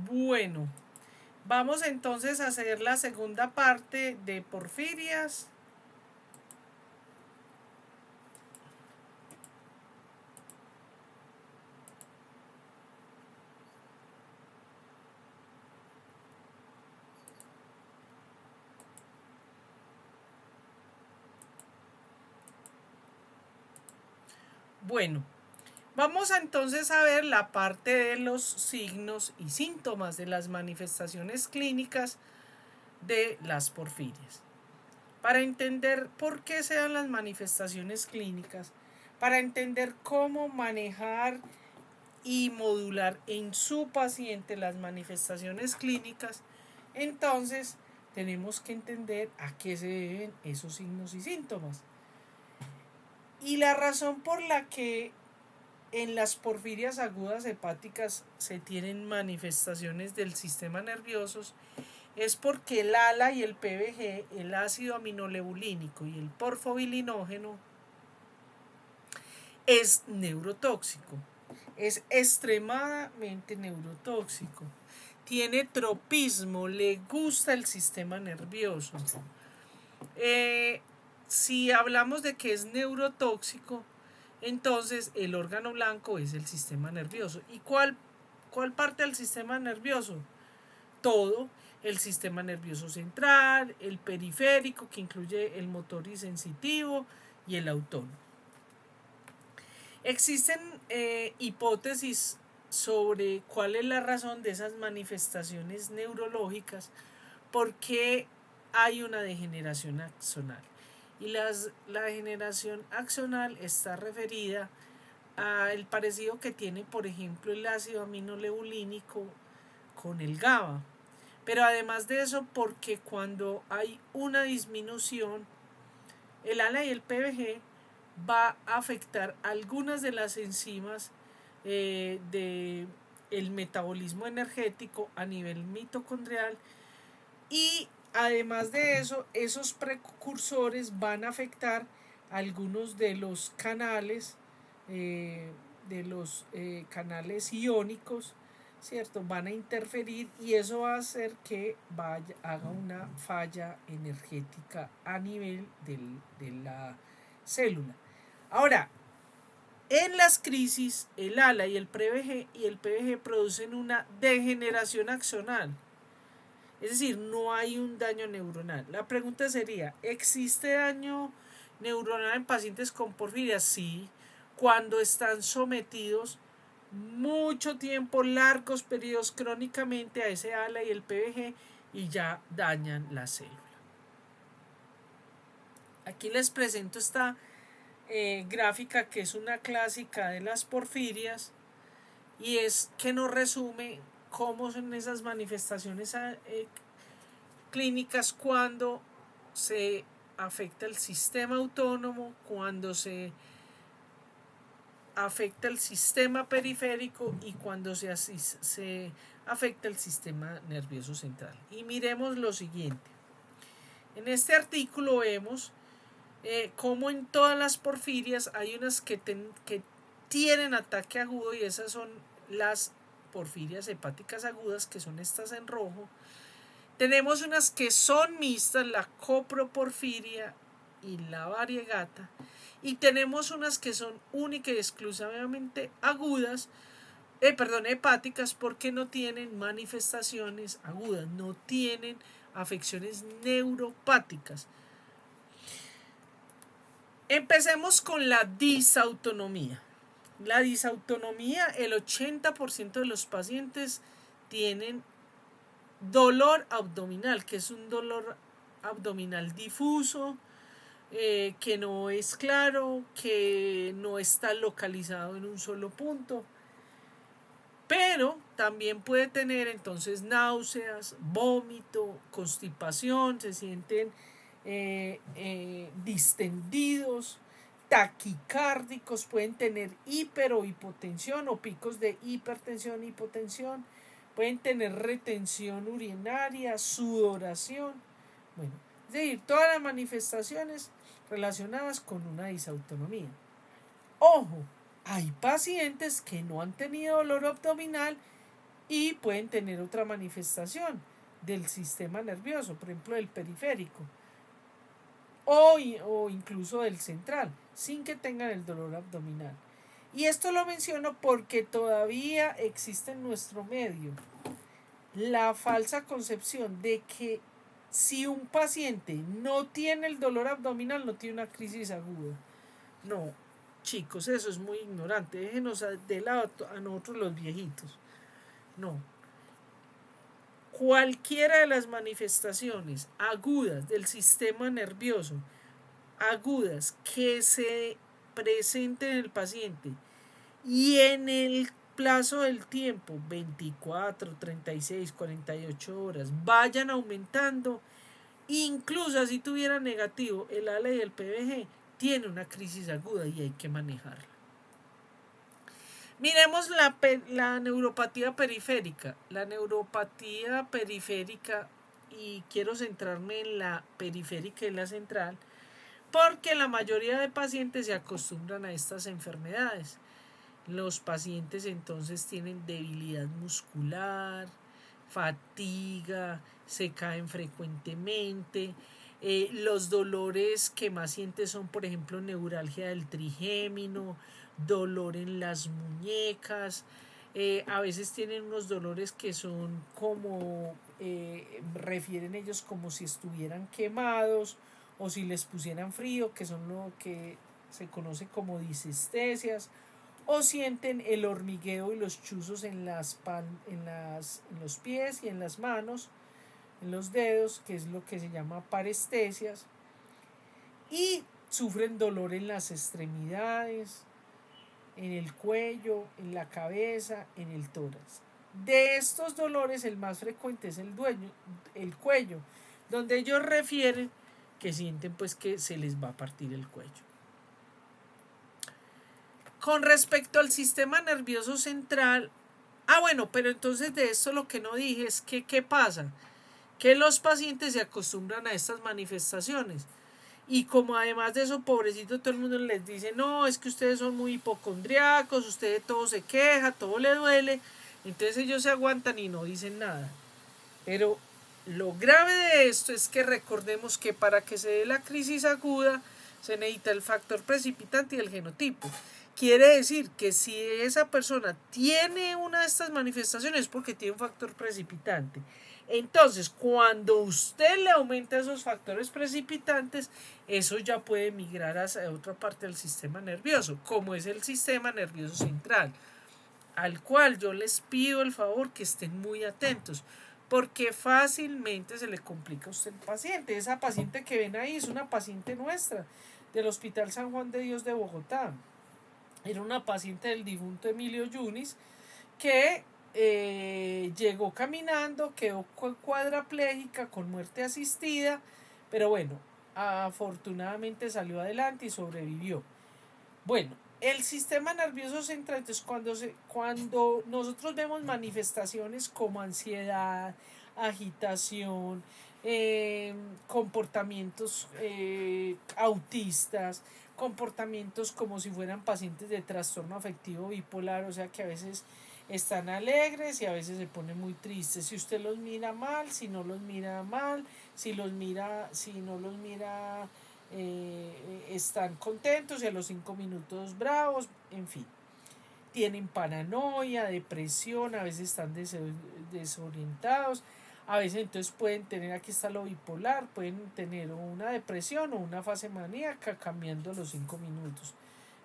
Bueno, vamos entonces a hacer la segunda parte de porfirias. Bueno, vamos entonces a ver la parte de los signos y síntomas de las manifestaciones clínicas de las porfirias. Para entender por qué se dan las manifestaciones clínicas, para entender cómo manejar y modular en su paciente las manifestaciones clínicas, entonces tenemos que entender a qué se deben esos signos y síntomas. Y la razón por la que en las porfirias agudas hepáticas se tienen manifestaciones del sistema nervioso es porque el ALA y el PBG, el ácido aminolebulínico y el porfobilinógeno, es neurotóxico. Es extremadamente neurotóxico. Tiene tropismo, le gusta el sistema nervioso. Si hablamos de que es neurotóxico, entonces el órgano blanco es el sistema nervioso. ¿Y cuál parte del sistema nervioso? Todo, el sistema nervioso central, el periférico, que incluye el motor y sensitivo, y el autónomo. Existen hipótesis sobre cuál es la razón de esas manifestaciones neurológicas, por qué hay una degeneración axonal. Y la degeneración axonal está referida al parecido que tiene, por ejemplo, el ácido aminolebulínico con el GABA. Pero además de eso, porque cuando hay una disminución, el ALA y el PBG va a afectar algunas de las enzimas del metabolismo energético a nivel mitocondrial, y además de eso, esos precursores van a afectar algunos de los canales, canales iónicos, ¿cierto? Van a interferir y eso va a hacer que haga una falla energética a nivel de la célula. Ahora, en las crisis, el ALA y el PBG producen una degeneración axonal. Es decir, no hay un daño neuronal. La pregunta sería, ¿existe daño neuronal en pacientes con porfirias? Sí, cuando están sometidos mucho tiempo, largos periodos crónicamente a ese ALA y el PBG y ya dañan la célula. Aquí les presento esta gráfica que es una clásica de las porfirias y es que nos resume cómo son esas manifestaciones clínicas cuando se afecta el sistema autónomo, cuando se afecta el sistema periférico y cuando se afecta el sistema nervioso central. Y miremos lo siguiente. En este artículo vemos cómo en todas las porfirias hay unas que tienen ataque agudo, y esas son las porfirias hepáticas agudas, que son estas en rojo. Tenemos unas que son mixtas, la coproporfiria y la variegata, y tenemos unas que son única y exclusivamente agudas, hepáticas, porque no tienen manifestaciones agudas, no tienen afecciones neuropáticas. Empecemos con la disautonomía. La disautonomía, el 80% de los pacientes tienen dolor abdominal, que es un dolor abdominal difuso, que no es claro, que no está localizado en un solo punto, pero también puede tener entonces náuseas, vómito, constipación, se sienten distendidos, taquicárdicos, pueden tener hiper o hipotensión o picos de hipertensión, hipotensión, pueden tener retención urinaria, sudoración, bueno, es decir, todas las manifestaciones relacionadas con una disautonomía. Ojo, hay pacientes que no han tenido dolor abdominal y pueden tener otra manifestación del sistema nervioso, por ejemplo del periférico o incluso del central, sin que tengan el dolor abdominal. Y esto lo menciono porque todavía existe en nuestro medio la falsa concepción de que si un paciente no tiene el dolor abdominal, no tiene una crisis aguda. No, chicos, eso es muy ignorante. Déjenos de lado a nosotros los viejitos. No. Cualquiera de las manifestaciones agudas del sistema nervioso, agudas que se presenten en el paciente y en el plazo del tiempo, 24, 36, 48 horas, vayan aumentando, incluso si tuviera negativo el ALA y el PBG, tiene una crisis aguda y hay que manejarla. Miremos la neuropatía periférica. La neuropatía periférica, y quiero centrarme en la periférica y la central, porque la mayoría de pacientes se acostumbran a estas enfermedades. Los pacientes entonces tienen debilidad muscular, fatiga, se caen frecuentemente. Los dolores que más sienten son, por ejemplo, neuralgia del trigémino, dolor en las muñecas. A veces tienen unos dolores que son como, refieren ellos como si estuvieran quemados o si les pusieran frío, que son lo que se conoce como disestesias, o sienten el hormigueo y los chuzos en los pies y en las manos, en los dedos, que es lo que se llama parestesias, y sufren dolor en las extremidades, en el cuello, en la cabeza, en el tórax. De estos dolores el más frecuente es el cuello, donde ellos refieren que sienten pues que se les va a partir el cuello. Con respecto al sistema nervioso central, bueno, pero entonces de esto lo que no dije es que ¿qué pasa? Que los pacientes se acostumbran a estas manifestaciones. Y como además de eso, pobrecito, todo el mundo les dice, no, es que ustedes son muy hipocondriacos, ustedes todo se queja, todo le duele, entonces ellos se aguantan y no dicen nada. Pero lo grave de esto es que recordemos que para que se dé la crisis aguda se necesita el factor precipitante y el genotipo. Quiere decir que si esa persona tiene una de estas manifestaciones es porque tiene un factor precipitante. Entonces, cuando usted le aumenta esos factores precipitantes, eso ya puede migrar hacia otra parte del sistema nervioso, como es el sistema nervioso central, al cual yo les pido el favor que estén muy atentos, porque fácilmente se le complica a usted el paciente. Esa paciente que ven ahí es una paciente nuestra, del Hospital San Juan de Dios de Bogotá. Era una paciente del difunto Emilio Yunis que llegó caminando, quedó cuadraplégica con muerte asistida, pero bueno, afortunadamente salió adelante y sobrevivió. Bueno, el sistema nervioso central, entonces cuando nosotros vemos manifestaciones como ansiedad, agitación, comportamientos autistas, comportamientos como si fueran pacientes de trastorno afectivo bipolar, o sea que a veces están alegres y a veces se ponen muy tristes. Si usted los mira mal, si no los mira mal, si no los mira están contentos y a los 5 minutos bravos, en fin. Tienen paranoia, depresión, a veces están desorientados, a veces entonces pueden tener, aquí está lo bipolar, pueden tener una depresión o una fase maníaca cambiando a los 5 minutos.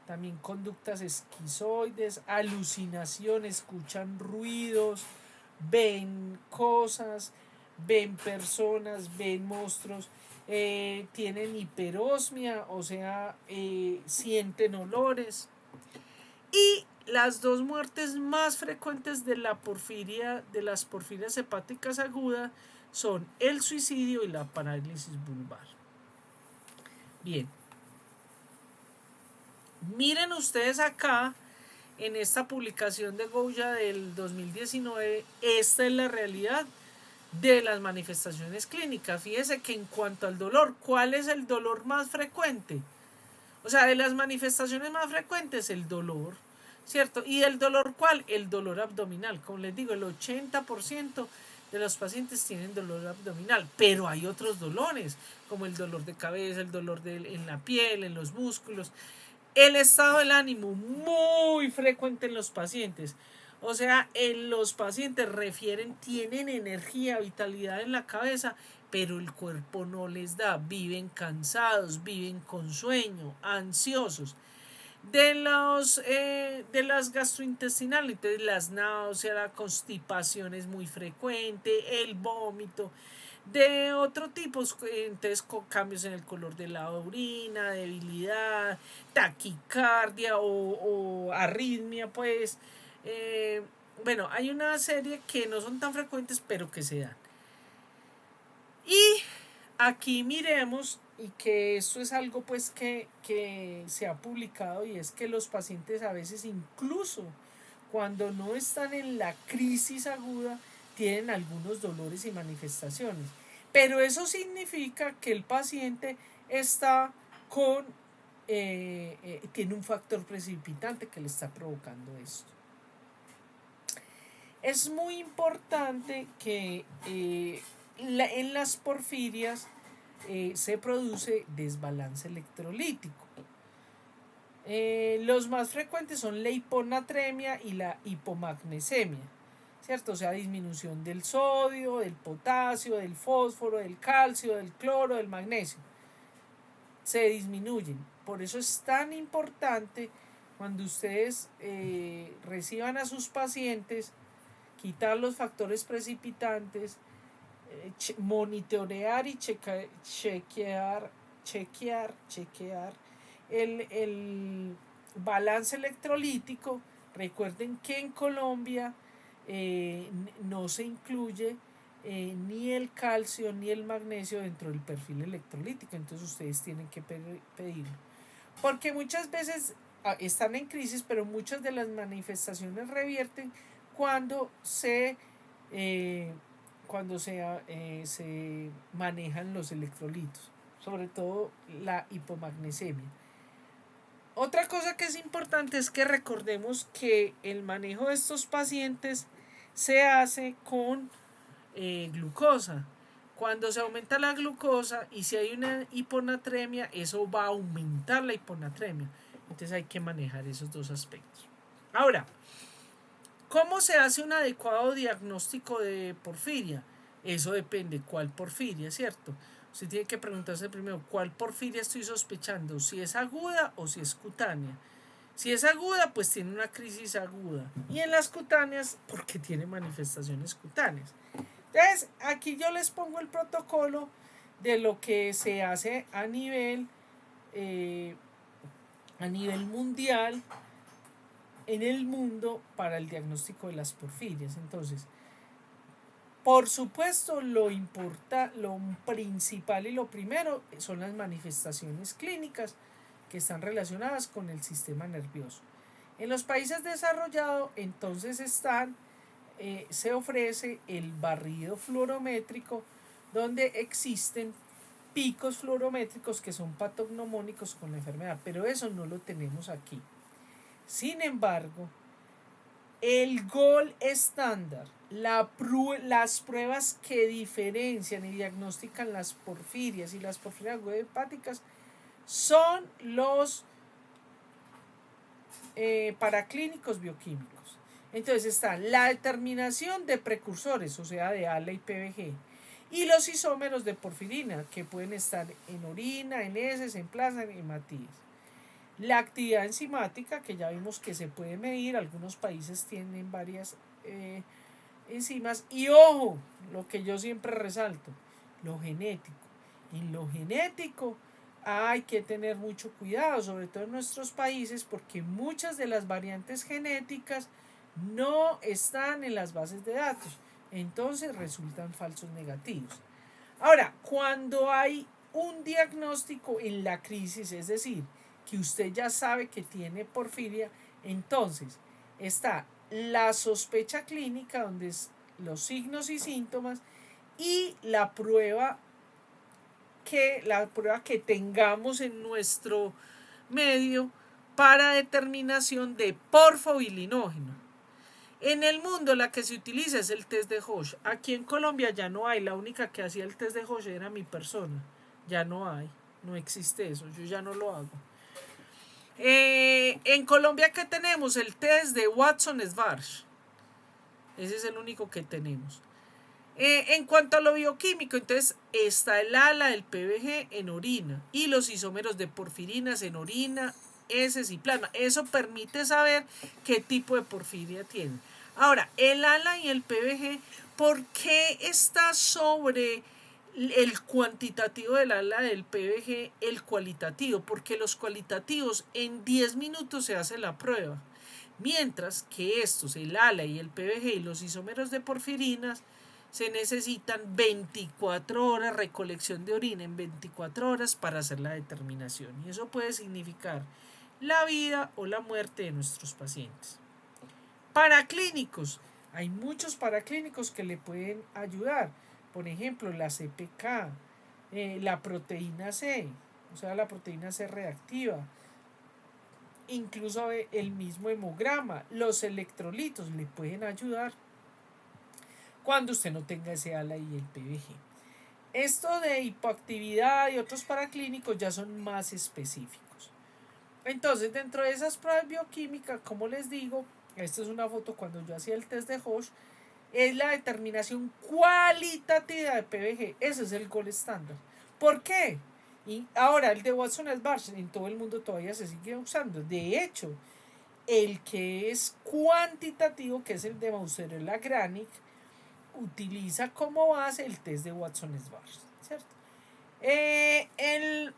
También conductas esquizoides, alucinación, escuchan ruidos, ven cosas, ven personas, ven monstruos, tienen hiperosmia, o sea, sienten olores. Y las dos muertes más frecuentes de las porfirias hepáticas agudas son el suicidio y la parálisis vulvar. Bien. Miren ustedes acá, en esta publicación de Goya del 2019, esta es la realidad de las manifestaciones clínicas. Fíjese que en cuanto al dolor, ¿cuál es el dolor más frecuente? O sea, de las manifestaciones más frecuentes, el dolor. ¿cierto? ¿Y el dolor cuál? El dolor abdominal. Como les digo, el 80% de los pacientes tienen dolor abdominal, pero hay otros dolores, como el dolor de cabeza, el dolor en la piel, en los músculos. El estado del ánimo, muy frecuente en los pacientes. O sea, en los pacientes refieren, tienen energía, vitalidad en la cabeza, pero el cuerpo no les da. Viven cansados, viven con sueño, ansiosos. De las gastrointestinales, entonces las náuseas, la constipación es muy frecuente, el vómito. De otro tipo, entonces cambios en el color de la orina, debilidad, taquicardia o arritmia, pues. Eh, bueno, hay una serie que no son tan frecuentes, pero que se dan. Y aquí miremos, y que esto es algo pues que se ha publicado, y es que los pacientes a veces, incluso cuando no están en la crisis aguda, tienen algunos dolores y manifestaciones. Pero eso significa que el paciente está tiene un factor precipitante que le está provocando esto. Es muy importante que en las porfirias se produce desbalance electrolítico. Los más frecuentes son la hiponatremia y la hipomagnesemia, ¿cierto? O sea, disminución del sodio, del potasio, del fósforo, del calcio, del cloro, del magnesio. Se disminuyen. Por eso es tan importante, cuando ustedes reciban a sus pacientes, quitar los factores precipitantes, monitorear y chequear el balance electrolítico. Recuerden que en Colombia no se incluye ni el calcio ni el magnesio dentro del perfil electrolítico, entonces ustedes tienen que pedirlo, porque muchas veces están en crisis, pero muchas de las manifestaciones revierten cuando se manejan los electrolitos, sobre todo la hipomagnesemia. Otra cosa que es importante es que recordemos que el manejo de estos pacientes se hace con glucosa. Cuando se aumenta la glucosa y si hay una hiponatremia, eso va a aumentar la hiponatremia. Entonces hay que manejar esos dos aspectos. Ahora, ¿cómo se hace un adecuado diagnóstico de porfiria? Eso depende cuál porfiria, ¿cierto? Usted tiene que preguntarse primero cuál porfiria estoy sospechando, si es aguda o si es cutánea. Si es aguda, pues tiene una crisis aguda. Y en las cutáneas, porque tiene manifestaciones cutáneas. Entonces, aquí yo les pongo el protocolo de lo que se hace a nivel mundial en el mundo para el diagnóstico de las porfirias. Entonces, por supuesto, lo principal y lo primero son las manifestaciones clínicas que están relacionadas con el sistema nervioso. En los países desarrollados, entonces se ofrece el barrido fluorométrico, donde existen picos fluorométricos que son patognomónicos con la enfermedad, pero eso no lo tenemos aquí. Sin embargo, el gold estándar, las pruebas que diferencian y diagnostican las porfirias y las porfirias agudas hepáticas son los paraclínicos bioquímicos. Entonces está la determinación de precursores, o sea, de ALA y PBG, y los isómeros de porfirina, que pueden estar en orina, en heces, en plasma, en hematíes. La actividad enzimática, que ya vimos que se puede medir, algunos países tienen varias enzimas. Y ojo, lo que yo siempre resalto, lo genético. En lo genético hay que tener mucho cuidado, sobre todo en nuestros países, porque muchas de las variantes genéticas no están en las bases de datos, entonces resultan falsos negativos. Ahora, cuando hay un diagnóstico en la crisis, es decir, que usted ya sabe que tiene porfiria, entonces está la sospecha clínica, donde es los signos y síntomas, y la prueba que tengamos en nuestro medio para determinación de porfobilinógeno. En el mundo la que se utiliza es el test de Hoche. Aquí en Colombia ya no hay, la única que hacía el test de Hoche era mi persona. Ya no hay, no existe eso, yo ya no lo hago. En Colombia, ¿qué tenemos? El test de Watson-Svarch. Ese es el único que tenemos. En cuanto a lo bioquímico, entonces está el ALA del PBG en orina y los isómeros de porfirinas en orina, heces y plasma. Eso permite saber qué tipo de porfiria tiene. Ahora, el ALA y el PBG, ¿por qué está sobre el cuantitativo del ALA del PBG el cualitativo? Porque los cualitativos en 10 minutos se hace la prueba. Mientras que estos, el ALA y el PBG y los isómeros de porfirinas, se necesitan 24 horas, recolección de orina en 24 horas para hacer la determinación. Y eso puede significar la vida o la muerte de nuestros pacientes. Paraclínicos. Hay muchos paraclínicos que le pueden ayudar. Por ejemplo, la CPK, la proteína C, o sea, la proteína C reactiva. Incluso el mismo hemograma, los electrolitos le pueden ayudar cuando usted no tenga ese ALA y el PBG. Esto de hipoactividad y otros paraclínicos ya son más específicos. Entonces, dentro de esas pruebas bioquímicas, como les digo, esta es una foto cuando yo hacía el test de Hoche, es la determinación cualitativa de PBG. Ese es el gold estándar. ¿Por qué? Y ahora el de Watson-Svarch en todo el mundo todavía se sigue usando. De hecho, el que es cuantitativo, que es el de Mauser-Lagranic, utiliza como base el test de Watson-Svarch, ¿cierto? El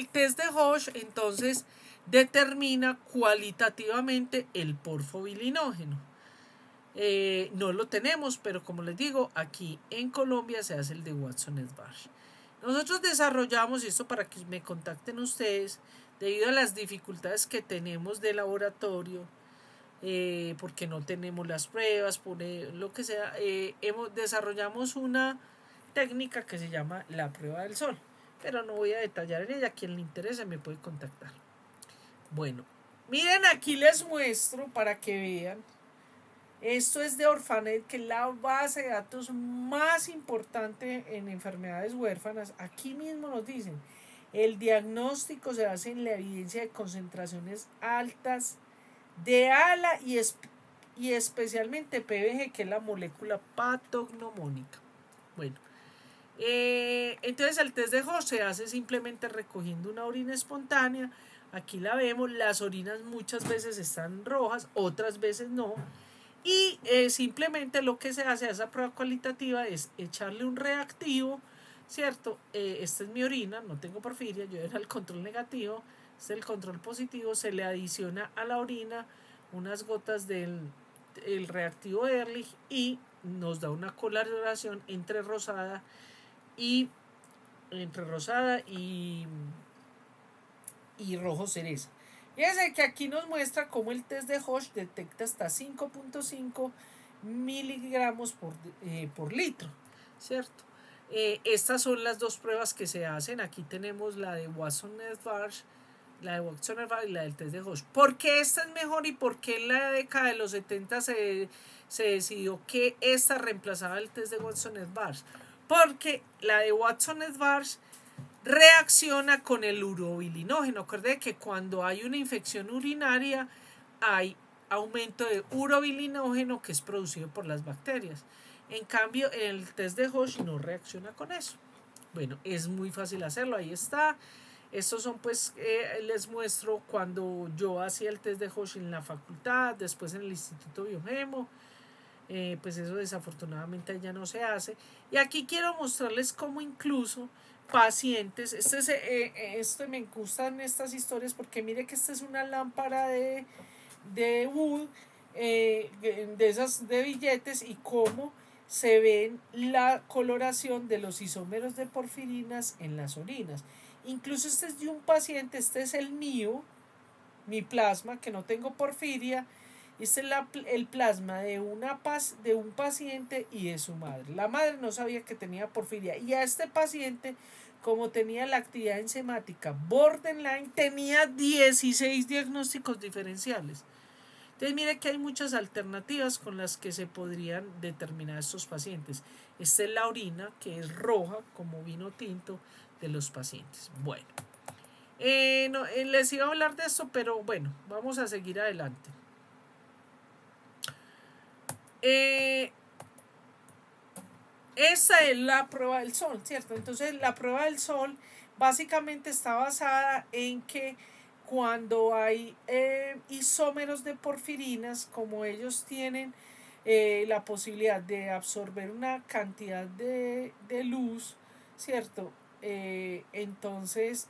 test de Hoche entonces determina cualitativamente el porfobilinógeno. No lo tenemos, pero como les digo, aquí en Colombia se hace el de Watson-Svarch. Nosotros desarrollamos esto para que me contacten ustedes debido a las dificultades que tenemos de laboratorio, porque no tenemos las pruebas, por lo que sea. Desarrollamos una técnica que se llama la prueba del sol, pero no voy a detallar en ella. Quien le interese me puede contactar. Bueno, miren, aquí les muestro para que vean. Esto es de Orphanet, que es la base de datos más importante en enfermedades huérfanas. Aquí mismo nos dicen, el diagnóstico se basa en la evidencia de concentraciones altas de ALA y especialmente PBG, que es la molécula patognomónica. Bueno, entonces el test de Hoche se hace simplemente recogiendo una orina espontánea. Aquí la vemos, las orinas muchas veces están rojas, otras veces no. Y simplemente lo que se hace a esa prueba cualitativa es echarle un reactivo, ¿cierto? Esta es mi orina, no tengo porfiria, yo era el control negativo, este es el control positivo, se le adiciona a la orina unas gotas del reactivo Ehrlich y nos da una coloración entre rosada y rojo cereza. Fíjense que aquí nos muestra cómo el test de Hoche detecta hasta 5.5 miligramos por litro, ¿cierto? Estas son las dos pruebas que se hacen. Aquí tenemos la de Watson-Svarch, y la del test de Hoche. ¿Por qué esta es mejor y por qué en la década de los 70 se decidió que esta reemplazaba el test de Watson-Svarch? Porque la de Watson-Svarch reacciona con el urobilinógeno. Acuérdense que cuando hay una infección urinaria hay aumento de urobilinógeno que es producido por las bacterias. En cambio, el test de Hoche no reacciona con eso. Bueno, es muy fácil hacerlo, ahí está. Estos son pues, les muestro cuando yo hacía el test de Hoche en la facultad, después en el Instituto Biogemo. Pues eso desafortunadamente ya no se hace. Y aquí quiero mostrarles cómo incluso pacientes, esto me gustan estas historias porque mire que esta es una lámpara de wood, de esas de billetes, y cómo se ven la coloración de los isómeros de porfirinas en las orinas. Incluso este es de un paciente, este es el mío, mi plasma, que no tengo porfiria. Este es el plasma de un paciente y de su madre. La madre no sabía que tenía porfiria y a este paciente como tenía la actividad enzimática borderline, tenía 16 diagnósticos diferenciales. Entonces mire que hay muchas alternativas con las que se podrían determinar estos pacientes. Esta es la orina, que es roja como vino tinto de los pacientes. Bueno, les iba a hablar de esto, pero bueno, vamos a seguir adelante. Esta es la prueba del sol, ¿cierto? Entonces la prueba del sol básicamente está basada en que cuando hay isómeros de porfirinas, como ellos tienen la posibilidad de absorber una cantidad de luz, ¿cierto? Entonces,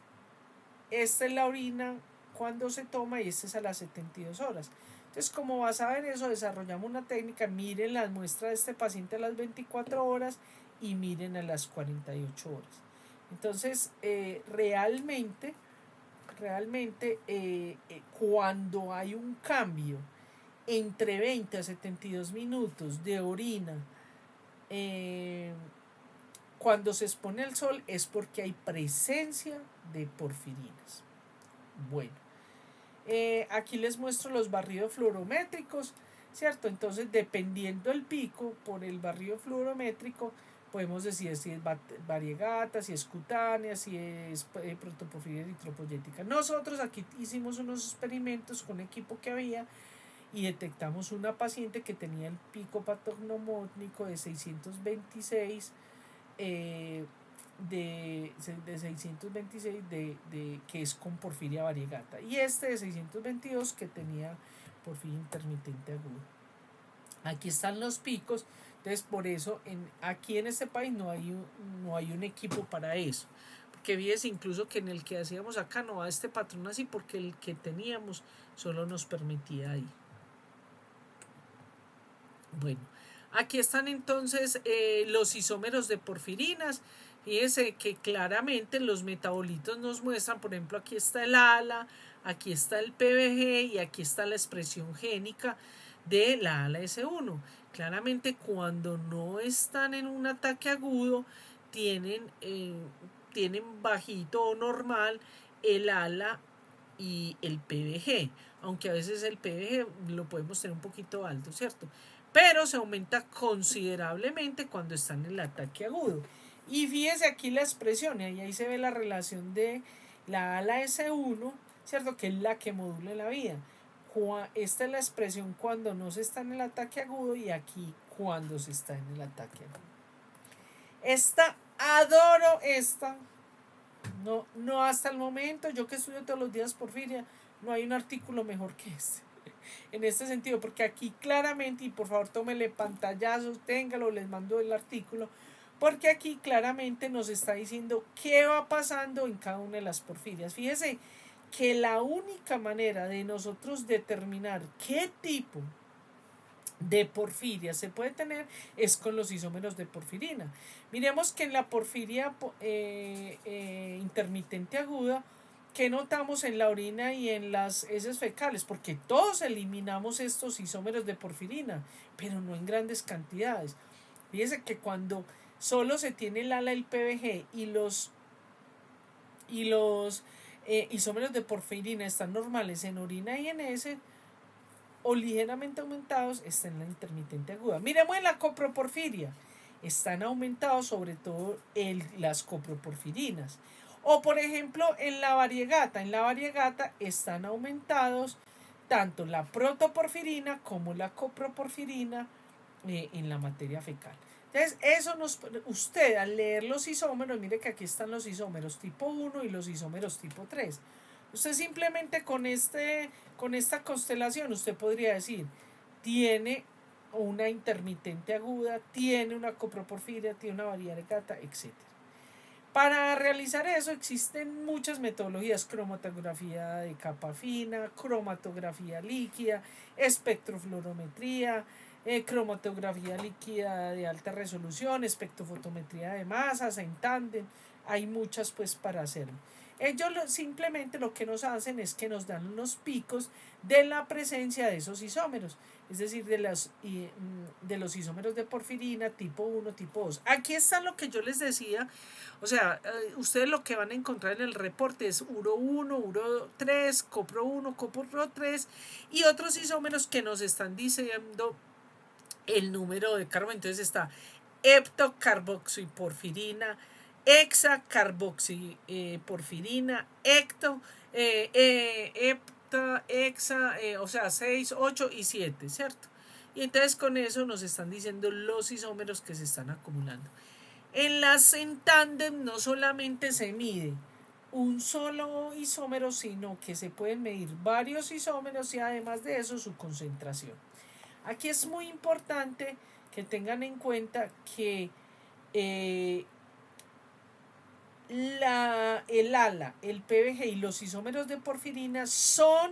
esta es la orina cuando se toma y esta es a las 72 horas. Entonces, como basada en eso, desarrollamos una técnica. Miren las muestras de este paciente a las 24 horas y miren a las 48 horas. Entonces, realmente, cuando hay un cambio entre 20 a 72 minutos de orina, cuando se expone al sol es porque hay presencia de porfirinas. Bueno, aquí les muestro los barridos fluorométricos, ¿cierto? Entonces, dependiendo del pico, por el barrido fluorométrico, podemos decir si es variegata, si es cutánea, si es protoporfiria eritropoyética. Nosotros aquí hicimos unos experimentos con equipo que había y detectamos una paciente que tenía el pico patognomónico de 626 de 626 que es con porfiria variegata, y este de 622 que tenía porfiria intermitente aguda. Aquí están los picos. Entonces, por eso aquí en este país no hay un equipo para eso, porque fíjese incluso que en el que hacíamos acá no va este patrón así, porque el que teníamos solo nos permitía ahí. Bueno, aquí están entonces los isómeros de porfirinas. Fíjense que claramente los metabolitos nos muestran, por ejemplo, aquí está el ALA, aquí está el PBG y aquí está la expresión génica de la ALA-S1. Claramente cuando no están en un ataque agudo, tienen bajito o normal el ALA y el PBG, aunque a veces el PBG lo podemos tener un poquito alto, ¿cierto? Pero se aumenta considerablemente cuando están en el ataque agudo. Y fíjese aquí la expresión, y ahí se ve la relación de la ALA-S1, ¿cierto? Que es la que modula la vida. Esta es la expresión cuando no se está en el ataque agudo y aquí cuando se está en el ataque agudo. Adoro esta. No hasta el momento, yo que estudio todos los días porfiria, no hay un artículo mejor que este. En este sentido, porque aquí claramente, y por favor tómele pantallazos, téngalo, les mando el artículo, porque aquí claramente nos está diciendo qué va pasando en cada una de las porfirias. Fíjese que la única manera de nosotros determinar qué tipo de porfiria se puede tener es con los isómeros de porfirina. Miremos que en la porfiria intermitente aguda, ¿qué notamos en la orina y en las heces fecales? Porque todos eliminamos estos isómeros de porfirina, pero no en grandes cantidades. Fíjense que cuando solo se tiene el ALA, el PBG y los isómeros de porfirina están normales en orina y en heces, o ligeramente aumentados, está en la intermitente aguda. Miremos en la coproporfiria, están aumentados sobre todo las coproporfirinas. O por ejemplo en la variegata están aumentados tanto la protoporfirina como la coproporfirina en la materia fecal. Entonces, usted al leer los isómeros, mire que aquí están los isómeros tipo 1 y los isómeros tipo 3. Usted simplemente con esta constelación, usted podría decir, tiene una intermitente aguda, tiene una coproporfiria, tiene una variegata, etc. Para realizar eso existen muchas metodologías: cromatografía de capa fina, cromatografía líquida, espectrofluorometría, cromatografía líquida de alta resolución, espectrofotometría de masas en tándem. Hay muchas pues para hacerlo. Ellos simplemente lo que nos hacen es que nos dan unos picos de la presencia de esos isómeros, es decir, de los isómeros de porfirina tipo 1, tipo 2. Aquí está lo que yo les decía, o sea, ustedes lo que van a encontrar en el reporte es URO 1, URO 3, CoPro 1, CoPro 3 y otros isómeros que nos están diciendo el número de carbono. Entonces está heptocarboxiporfirina, hexacarboxiporfirina, hexa, o sea, 6, 8 y 7, ¿cierto? Y entonces con eso nos están diciendo los isómeros que se están acumulando. En las en tándem no solamente se mide un solo isómero, sino que se pueden medir varios isómeros y además de eso su concentración. Aquí es muy importante que tengan en cuenta que el ALA, el PBG y los isómeros de porfirina son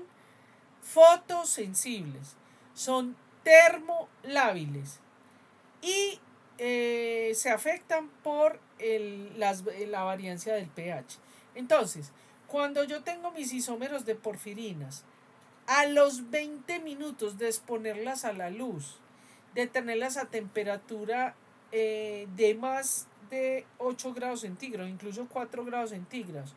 fotosensibles, son termolábiles y se afectan por la variancia del pH. Entonces, cuando yo tengo mis isómeros de porfirinas, a los 20 minutos de exponerlas a la luz, de tenerlas a temperatura de más de 8 grados centígrados, incluso 4 grados centígrados,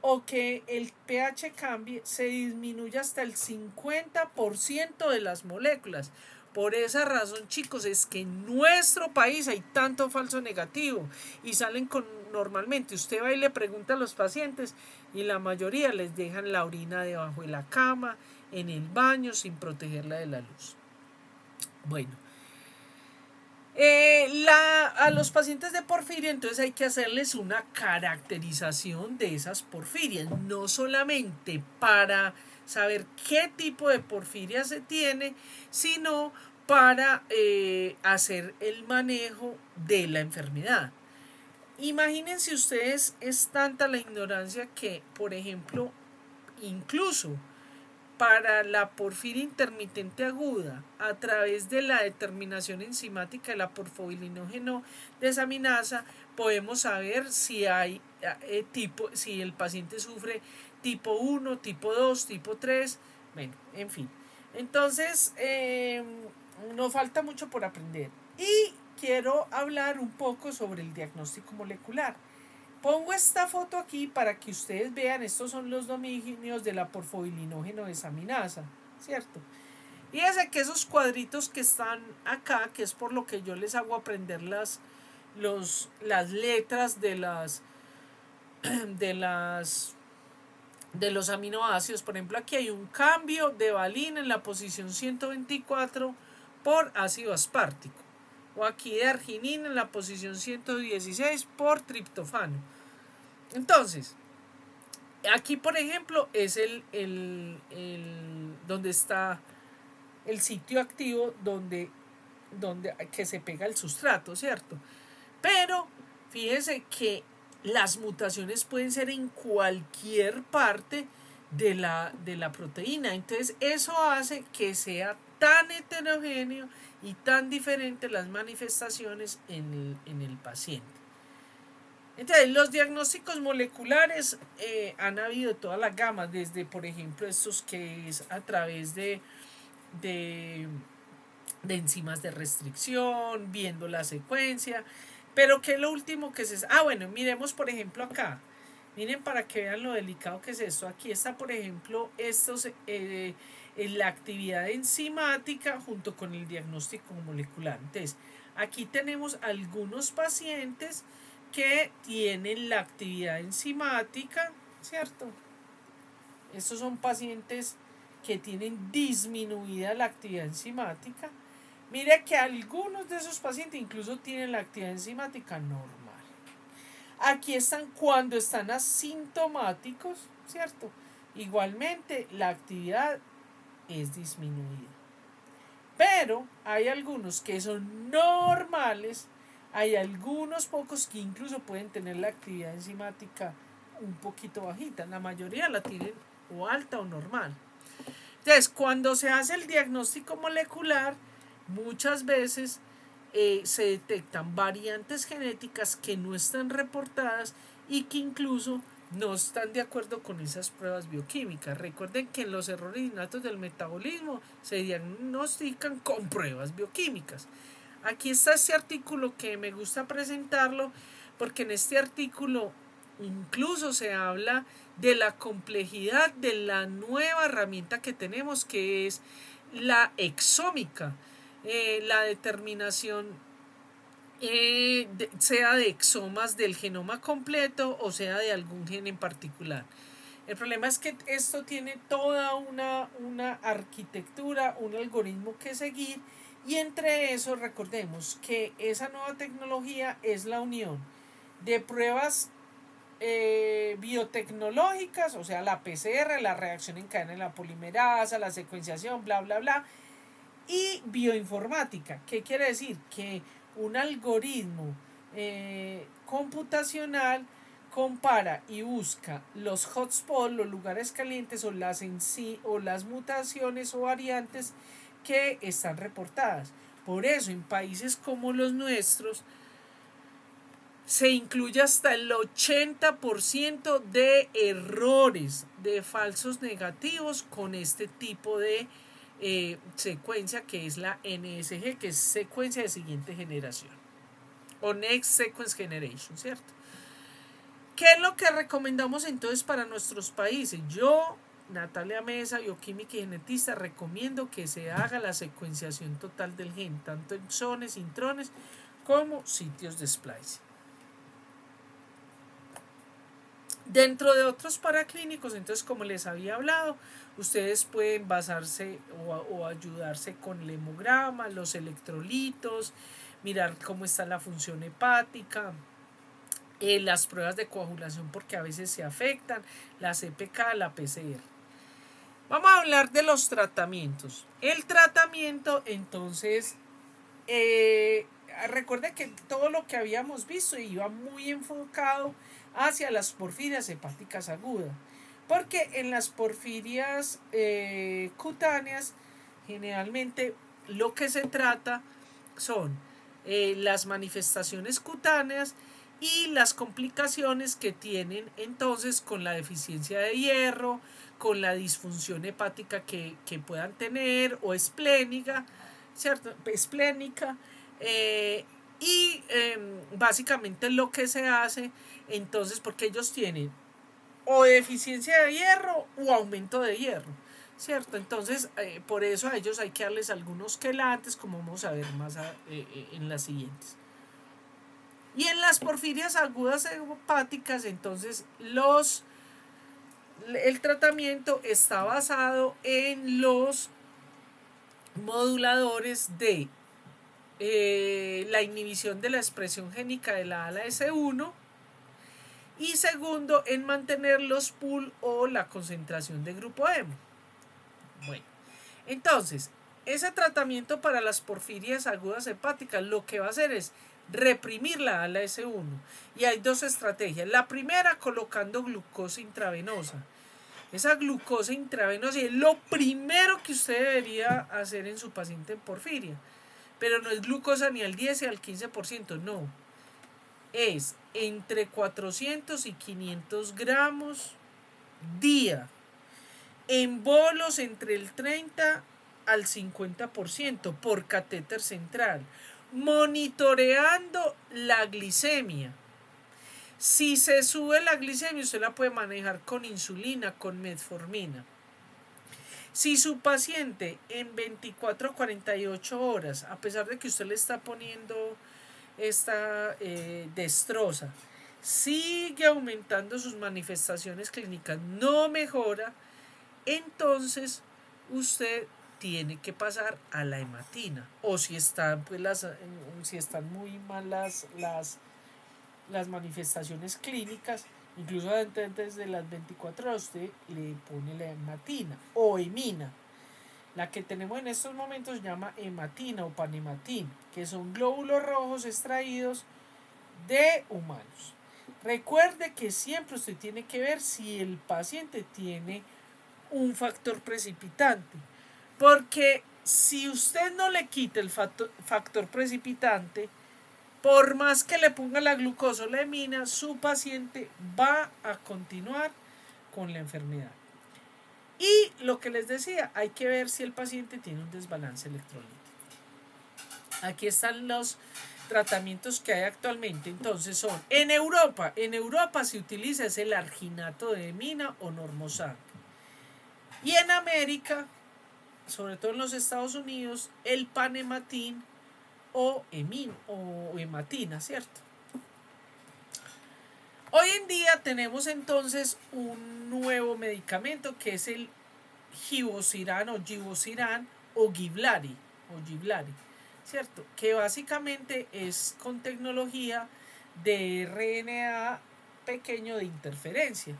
o que el pH cambie, se disminuye hasta el 50% de las moléculas. Por esa razón, chicos, es que en nuestro país hay tanto falso negativo y salen con, normalmente usted va y le pregunta a los pacientes y la mayoría les dejan la orina debajo de la cama, en el baño, sin protegerla de la luz. Bueno, a los pacientes de porfiria entonces hay que hacerles una caracterización de esas porfirias, no solamente para saber qué tipo de porfiria se tiene, sino para hacer el manejo de la enfermedad. Imagínense ustedes, es tanta la ignorancia que, por ejemplo, incluso para la porfiria intermitente aguda, a través de la determinación enzimática de la porfobilinógeno desaminasa, podemos saber si hay si el paciente sufre tipo 1, tipo 2, tipo 3, bueno, en fin. Entonces, nos falta mucho por aprender. Y quiero hablar un poco sobre el diagnóstico molecular. Pongo esta foto aquí para que ustedes vean, estos son los dominios de la porfobilinógeno desaminasa, ¿cierto? Fíjense que esos cuadritos que están acá, que es por lo que yo les hago aprender las letras de los aminoácidos. Por ejemplo, aquí hay un cambio de valina en la posición 124 por ácido aspartico. O aquí de arginina en la posición 116 por triptofano. Entonces, aquí por ejemplo es donde está el sitio activo donde que se pega el sustrato, ¿cierto? Pero fíjense que las mutaciones pueden ser en cualquier parte de la proteína. Entonces eso hace que sea tan heterogéneo y tan diferente las manifestaciones en el paciente. Entonces, los diagnósticos moleculares han habido todas las gamas, desde, por ejemplo, estos que es a través de enzimas de restricción, viendo la secuencia, pero que es lo último que se... bueno, miremos, por ejemplo, acá. Miren para que vean lo delicado que es esto. Aquí está, por ejemplo, la actividad enzimática junto con el diagnóstico molecular. Entonces, aquí tenemos algunos pacientes que tienen la actividad enzimática, ¿cierto? Estos son pacientes que tienen disminuida la actividad enzimática. Mire que algunos de esos pacientes incluso tienen la actividad enzimática normal. Aquí están cuando están asintomáticos, ¿cierto? Igualmente la actividad es disminuida. Pero hay algunos que son normales. Hay algunos pocos que incluso pueden tener la actividad enzimática un poquito bajita. La mayoría la tienen o alta o normal. Entonces, cuando se hace el diagnóstico molecular, muchas veces se detectan variantes genéticas que no están reportadas y que incluso no están de acuerdo con esas pruebas bioquímicas. Recuerden que los errores innatos del metabolismo se diagnostican con pruebas bioquímicas. Aquí está este artículo que me gusta presentarlo porque en este artículo incluso se habla de la complejidad de la nueva herramienta que tenemos, que es la exómica, la determinación sea de exomas del genoma completo o sea de algún gen en particular. El problema es que esto tiene toda una arquitectura, un algoritmo que seguir, y entre eso recordemos que esa nueva tecnología es la unión de pruebas biotecnológicas, o sea, la PCR, la reacción en cadena de la polimerasa, la secuenciación, bla, bla, bla, y bioinformática. ¿Qué quiere decir? Que un algoritmo computacional compara y busca los hotspots, los lugares calientes o las mutaciones o variantes que están reportadas. Por eso en países como los nuestros se incluye hasta el 80% de errores, de falsos negativos con este tipo de secuencia que es la NSG, que es secuencia de siguiente generación o Next Sequence Generation, ¿cierto? ¿Qué es lo que recomendamos entonces para nuestros países? Yo, Natalia Mesa, bioquímica y genetista, recomiendo que se haga la secuenciación total del gen, tanto exones, intrones como sitios de splicing. Dentro de otros paraclínicos, entonces, como les había hablado, ustedes pueden basarse o ayudarse con el hemograma, los electrolitos, mirar cómo está la función hepática, las pruebas de coagulación porque a veces se afectan, la CPK, la PCR. Vamos a hablar de los tratamientos. El tratamiento, entonces, recuerde que todo lo que habíamos visto iba muy enfocado hacia las porfirias hepáticas agudas, porque en las porfirias cutáneas generalmente lo que se trata son las manifestaciones cutáneas y las complicaciones que tienen entonces con la deficiencia de hierro, con la disfunción hepática que puedan tener o esplénica, ¿cierto? Esplénica. Básicamente lo que se hace entonces, porque ellos tienen o deficiencia de hierro o aumento de hierro, ¿cierto? Entonces, por eso a ellos hay que darles algunos quelantes, como vamos a ver más en las siguientes. Y en las porfirias agudas hepáticas, entonces el tratamiento está basado en los moduladores de la inhibición de la expresión génica de la ALAS1 y segundo en mantener los pool o la concentración de grupo hemo. Bueno, entonces ese tratamiento para las porfirias agudas hepáticas lo que va a hacer es reprimir la ALAS1 y hay dos estrategias. La primera, colocando glucosa intravenosa. Esa glucosa intravenosa es lo primero que usted debería hacer en su paciente en porfiria. Pero no es glucosa ni al 10 ni al 15%, no. Es entre 400 y 500 gramos día. En bolos entre el 30 al 50% por catéter central. Monitoreando la glicemia. Si se sube la glicemia, usted la puede manejar con insulina, con metformina. Si su paciente en 24 a 48 horas, a pesar de que usted le está poniendo esta destroza, sigue aumentando sus manifestaciones clínicas, no mejora, entonces usted tiene que pasar a la hematina. O si están, pues, si están muy mal las manifestaciones clínicas, incluso antes de las 24 horas usted le pone la hematina o hemina. La que tenemos en estos momentos se llama hematina o panhematina, que son glóbulos rojos extraídos de humanos. Recuerde que siempre usted tiene que ver si el paciente tiene un factor precipitante, porque si usted no le quita el factor precipitante, por más que le ponga la glucosolamina, su paciente va a continuar con la enfermedad. Y lo que les decía, hay que ver si el paciente tiene un desbalance electrolítico. Aquí están los tratamientos que hay actualmente. Entonces son, en Europa se utiliza es el arginato de emina o normosan. Y en América, sobre todo en los Estados Unidos, el panematin o hematina, ¿cierto? Hoy en día tenemos entonces un nuevo medicamento que es el Givosiran o Givlari, ¿cierto? Que básicamente es con tecnología de RNA pequeño de interferencia.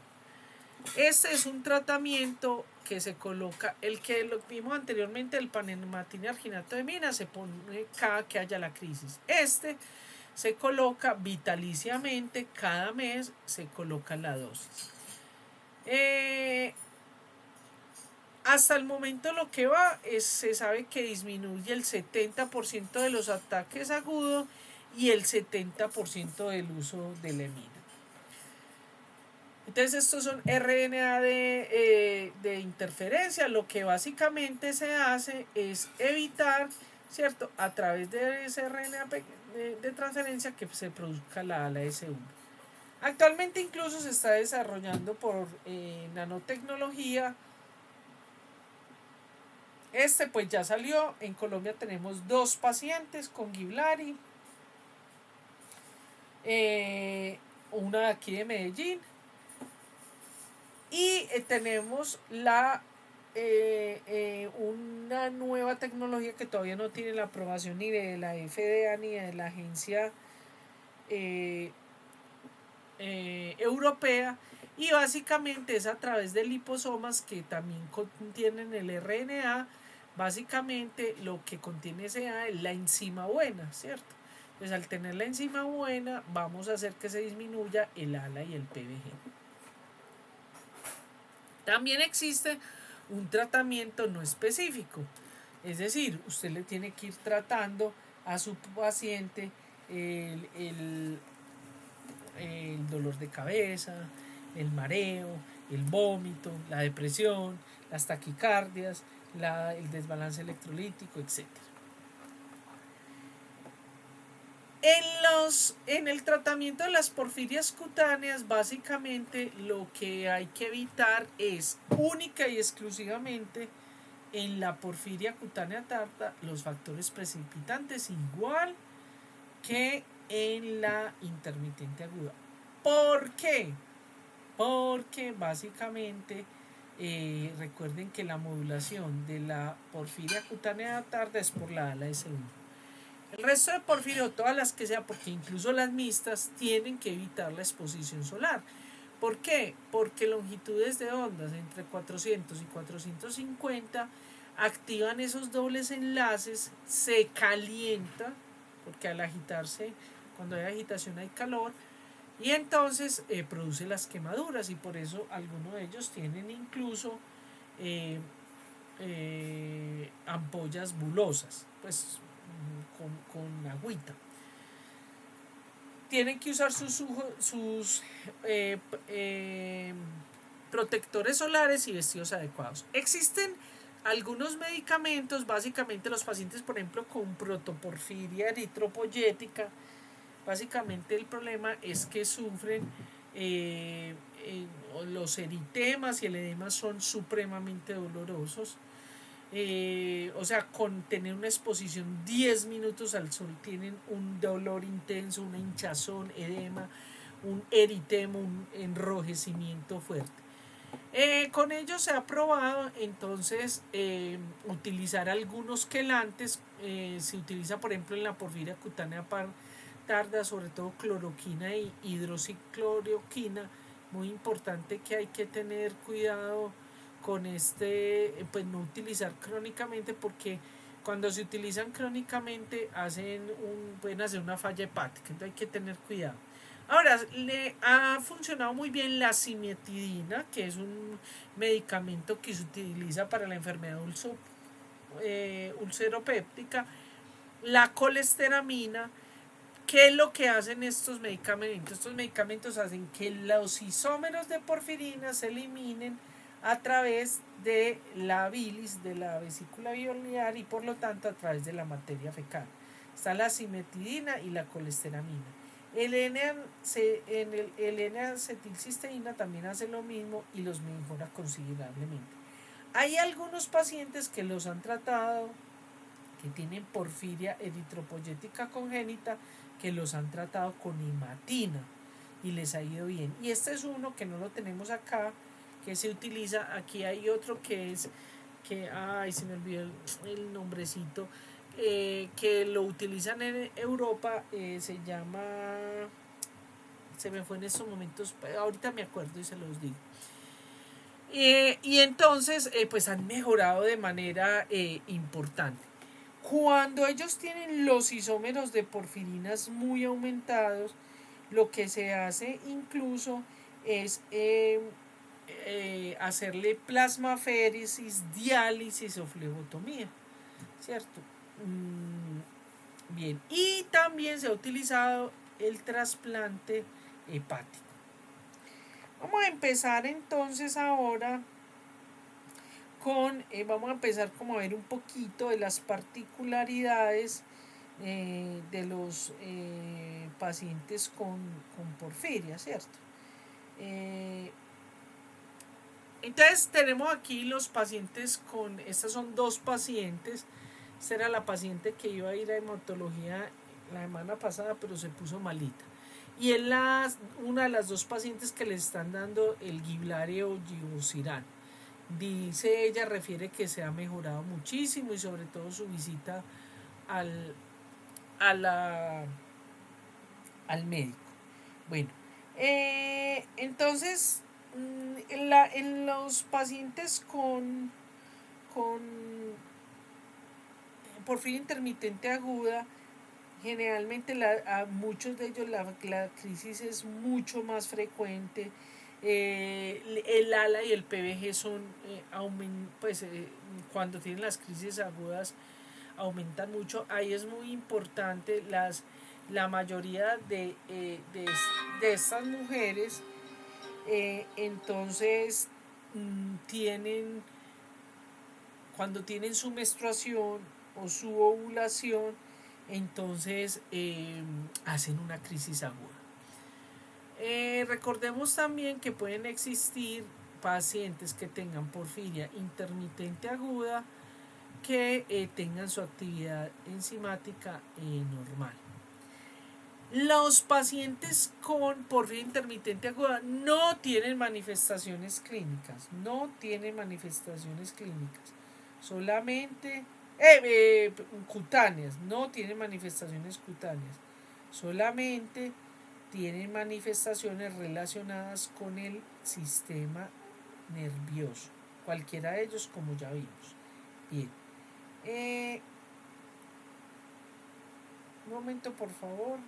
Este es un tratamiento que se coloca, el que lo vimos anteriormente, el panematin arginato de mina, se pone cada que haya la crisis. Este se coloca vitaliciamente, cada mes se coloca la dosis. Hasta el momento lo que va es, se sabe que disminuye el 70% de los ataques agudos y el 70% del uso de la emina. Entonces estos son RNA de interferencia. Lo que básicamente se hace es evitar, ¿cierto?, a través de ese RNA de transferencia que se produzca la ALA-S1. Actualmente incluso se está desarrollando por nanotecnología. Pues ya salió. En Colombia tenemos 2 pacientes con Givlari. Una aquí de Medellín. Y tenemos una nueva tecnología que todavía no tiene la aprobación ni de la FDA ni de la agencia europea, y básicamente es a través de liposomas que también contienen el RNA. Básicamente lo que contiene ese es la enzima buena, ¿cierto? Pues al tener la enzima buena vamos a hacer que se disminuya el ALA y el PBG. También existe un tratamiento no específico, es decir, usted le tiene que ir tratando a su paciente el dolor de cabeza, el mareo, el vómito, la depresión, las taquicardias, el desbalance electrolítico, etc. En el tratamiento de las porfirias cutáneas, básicamente lo que hay que evitar es única y exclusivamente en la porfiria cutánea tarda los factores precipitantes, igual que en la intermitente aguda. ¿Por qué? Porque básicamente recuerden que la modulación de la porfiria cutánea tarda es por la ALA-S1. El resto de porfirio, todas las que sea, porque incluso las mixtas, tienen que evitar la exposición solar. ¿Por qué? Porque longitudes de ondas entre 400 y 450 activan esos dobles enlaces, se calienta, porque al agitarse, cuando hay agitación hay calor, y entonces produce las quemaduras, y por eso algunos de ellos tienen incluso ampollas bulosas, pues con agüita. Tienen que usar sus protectores solares y vestidos adecuados. Existen algunos medicamentos, básicamente los pacientes, por ejemplo, con protoporfiria eritropoyética, básicamente el problema es que sufren los eritemas y el edema son supremamente dolorosos. O sea, con tener una exposición 10 minutos al sol tienen un dolor intenso, una hinchazón, edema, un eritema, un enrojecimiento fuerte. Con ello se ha probado entonces utilizar algunos quelantes. Se utiliza, por ejemplo, en la porfiria cutánea tarda, sobre todo cloroquina y hidroxicloroquina. Muy importante que hay que tener cuidado con pues no utilizar crónicamente, porque cuando se utilizan crónicamente pueden hacer una falla hepática, entonces hay que tener cuidado. Ahora, le ha funcionado muy bien la cimetidina, que es un medicamento que se utiliza para la enfermedad ulceropéptica, la colesteramina, ¿Qué es lo que hacen estos medicamentos? Estos medicamentos hacen que los isómeros de porfirina se eliminen a través de la bilis, de la vesícula biliar y por lo tanto a través de la materia fecal. Está la cimetidina y la colesteramina. El N-acetilcisteína también hace lo mismo y los mejora considerablemente. Hay algunos pacientes que los han tratado, que tienen porfiria eritropoyética congénita, que los han tratado con imatina y les ha ido bien. Y este es uno que no lo tenemos acá, que se utiliza. Aquí hay otro que es, ay, se me olvidó el nombrecito, que lo utilizan en Europa, se llama, se me fue en estos momentos, ahorita me acuerdo y se los digo. Y entonces pues han mejorado de manera importante. Cuando ellos tienen los isómeros de porfirinas muy aumentados, lo que se hace incluso es hacerle plasmaféresis, diálisis o flebotomía, ¿cierto? Bien, y también se ha utilizado el trasplante hepático. Vamos a empezar entonces ahora vamos a empezar como a ver un poquito de las particularidades de los pacientes con porfiria, ¿cierto? Entonces tenemos aquí los pacientes estas son dos pacientes. Esta era la paciente que iba a ir a hematología la semana pasada, pero se puso malita. Y es una de las dos pacientes que le están dando el Givlaari o Givosiran. Dice ella, refiere que se ha mejorado muchísimo y sobre todo su visita al médico. Bueno, entonces en los pacientes con porfiria intermitente aguda, generalmente a muchos de ellos la crisis es mucho más frecuente. El ALA y el PBG son cuando tienen las crisis agudas aumentan mucho. Ahí es muy importante la mayoría de estas mujeres entonces cuando tienen su menstruación o su ovulación, entonces hacen una crisis aguda. Recordemos también que pueden existir pacientes que tengan porfiria intermitente aguda que tengan su actividad enzimática normal. Los pacientes con porfiria intermitente aguda no tienen manifestaciones clínicas, solamente cutáneas, no tienen manifestaciones cutáneas, solamente tienen manifestaciones relacionadas con el sistema nervioso, cualquiera de ellos, como ya vimos. Bien, un momento por favor.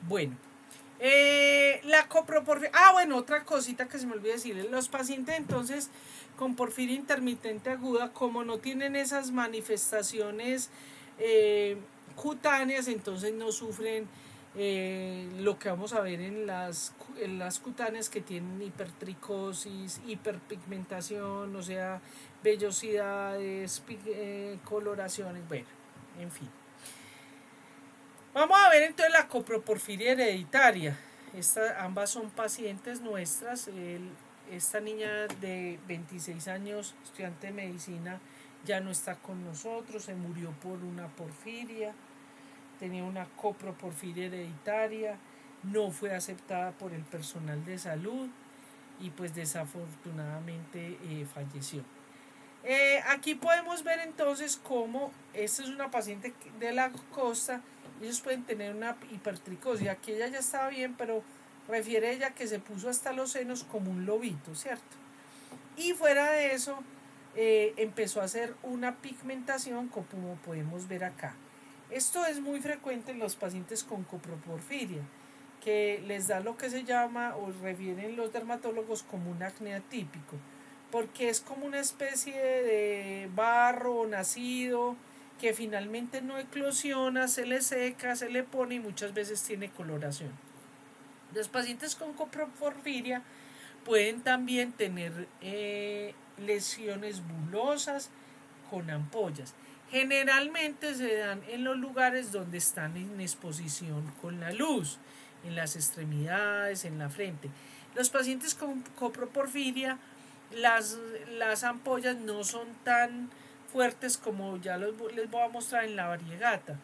Bueno, la coproporfiria. Bueno, otra cosita que se me olvidó decirles. Los pacientes entonces con porfiria intermitente aguda, como no tienen esas manifestaciones cutáneas, entonces no sufren lo que vamos a ver en las cutáneas, que tienen hipertricosis, hiperpigmentación, o sea, vellosidades, coloraciones, bueno, en fin. Vamos a ver entonces la coproporfiria hereditaria. Ambas son pacientes nuestras. Esta niña de 26 años, estudiante de medicina, ya no está con nosotros, se murió por una porfiria, tenía una coproporfiria hereditaria, no fue aceptada por el personal de salud y pues desafortunadamente falleció. Aquí podemos ver entonces cómo esta es una paciente de la costa. Ellos pueden tener una hipertricosis. Aquí ella ya estaba bien, pero refiere ella que se puso hasta los senos como un lobito, ¿cierto? Y fuera de eso, empezó a hacer una pigmentación como podemos ver acá. Esto es muy frecuente en los pacientes con coproporfiria, que les da lo que se llama o refieren los dermatólogos como un acné atípico, porque es como una especie de barro nacido que finalmente no eclosiona, se le seca, se le pone y muchas veces tiene coloración. Los pacientes con coproporfiria pueden también tener lesiones bulosas con ampollas. Generalmente se dan en los lugares donde están en exposición con la luz, en las extremidades, en la frente. Los pacientes con coproporfiria, las ampollas no son tan fuertes como ya les voy a mostrar en la variegata.